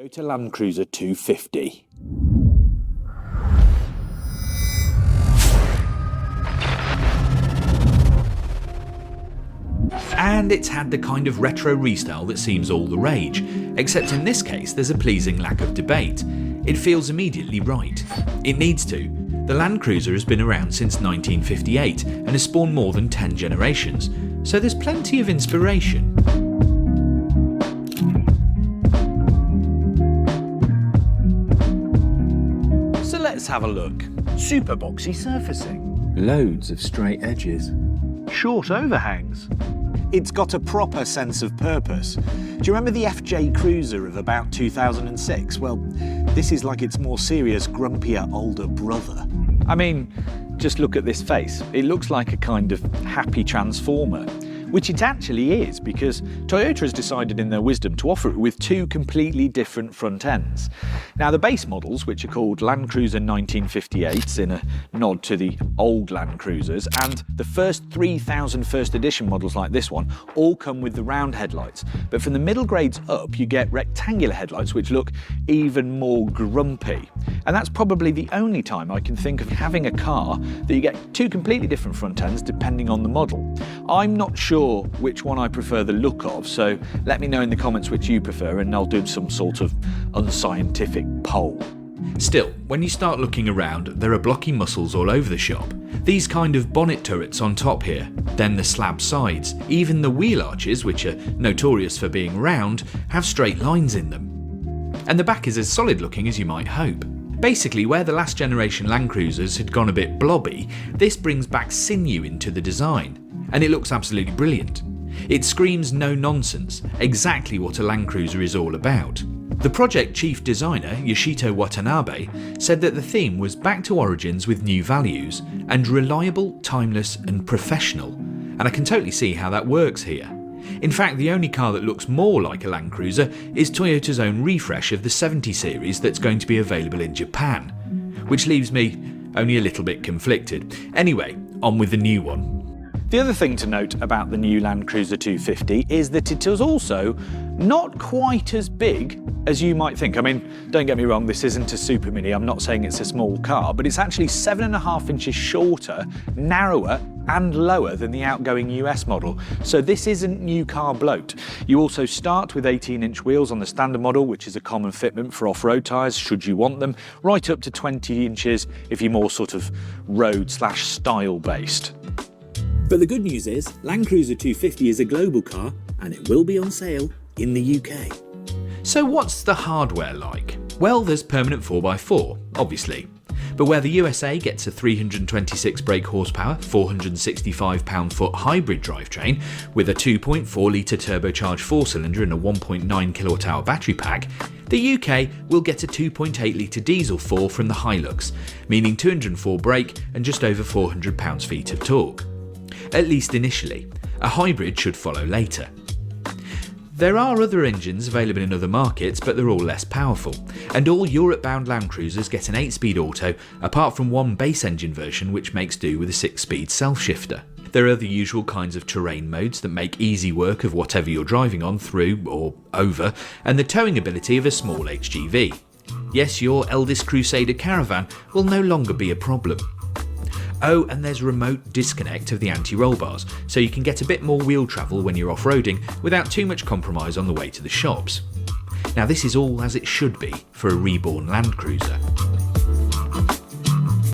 Toyota Land Cruiser 250. And it's had the kind of retro restyle that seems all the rage, except in this case there's a pleasing lack of debate. It feels immediately right. It needs to. The Land Cruiser has been around since 1958 and has spawned more than 10 generations, so there's plenty of inspiration. So let's have a look. Super boxy surfacing. Loads of straight edges. Short overhangs. It's got a proper sense of purpose. Do you remember the FJ Cruiser of about 2006? Well, this is like its more serious, grumpier older brother. I mean, just look at this face. It looks like a kind of happy transformer, which it actually is, because Toyota has decided in their wisdom to offer it with two completely different front ends. Now, the base models, which are called Land Cruiser 1958s in a nod to the old Land Cruisers, and the first 3000 first edition models like this one, all come with the round headlights. But from the middle grades up, you get rectangular headlights, which look even more grumpy. And that's probably the only time I can think of having a car that you get two completely different front ends depending on the model. I'm not sure which one I prefer the look of, so let me know in the comments which you prefer and I'll do some sort of unscientific poll. Still, when you start looking around, there are blocky muscles all over the shop. These kind of bonnet turrets on top here, then the slab sides, even the wheel arches, which are notorious for being round, have straight lines in them. And the back is as solid looking as you might hope. Basically, where the last generation Land Cruisers had gone a bit blobby, this brings back sinew into the design. And it looks absolutely brilliant. It screams no nonsense, exactly what a Land Cruiser is all about. The project chief designer, Yoshito Watanabe, said that the theme was back to origins with new values, and reliable, timeless and professional. And I can totally see how that works here. In fact, the only car that looks more like a Land Cruiser is Toyota's own refresh of the 70 series that's going to be available in Japan, which leaves me only a little bit conflicted. Anyway, on with the new one. The other thing to note about the new Land Cruiser 250 is that it is also not quite as big as you might think. I mean, don't get me wrong, this isn't a super mini, I'm not saying it's a small car, but it's actually 7.5 inches shorter, narrower and lower than the outgoing US model. So this isn't new car bloat. You also start with 18-inch wheels on the standard model, which is a common fitment for off-road tyres, should you want them, right up to 20 inches if you're more sort of road/style based. But the good news is, Land Cruiser 250 is a global car and it will be on sale in the UK. So what's the hardware like? Well, there's permanent 4x4, obviously. But where the USA gets a 326 brake horsepower, 465 pound-foot hybrid drivetrain with a 2.4 litre turbocharged 4-cylinder and a 1.9 kWh battery pack, the UK will get a 2.8 litre diesel 4 from the Hilux, meaning 204 brake and just over 400 pounds-feet of torque. At least initially. A hybrid should follow later. There are other engines available in other markets, but they're all less powerful, and all Europe-bound Land Cruisers get an 8-speed auto, apart from one base engine version which makes do with a 6-speed self-shifter. There are the usual kinds of terrain modes that make easy work of whatever you're driving on, through or over, and the towing ability of a small HGV. Yes, your eldest Crusader caravan will no longer be a problem. Oh, and there's remote disconnect of the anti-roll bars, so you can get a bit more wheel travel when you're off-roading without too much compromise on the way to the shops. Now this is all as it should be for a reborn Land Cruiser.